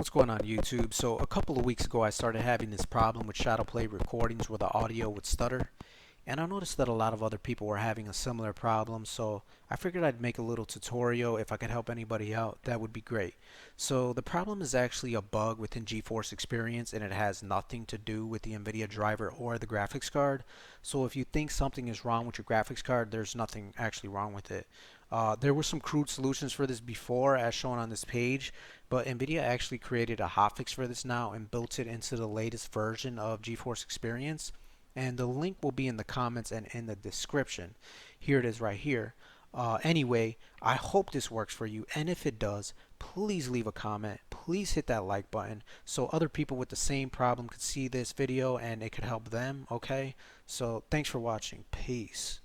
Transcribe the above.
What's going on YouTube? So a couple of weeks ago I started having this problem with Shadowplay recordings where the audio would stutter, and I noticed that a lot of other people were having a similar problem, so I figured I'd make a little tutorial. If I could help anybody out, that would be great. So the problem is actually a bug within Geforce Experience, and it has nothing to do with the Nvidia driver or the graphics card. So if you think something is wrong with your graphics card, there's nothing actually wrong with it. There were some crude solutions for this before, as shown on this page, but Nvidia actually created a hotfix for this now and built it into the latest version of Geforce Experience. And the link will be in the comments and in the description. Here it is right here. Anyway, I hope this works for you, and if it does, please leave a comment. Please hit that like button so other people with the same problem could see this video and it could help them. Okay, so thanks for watching. Peace.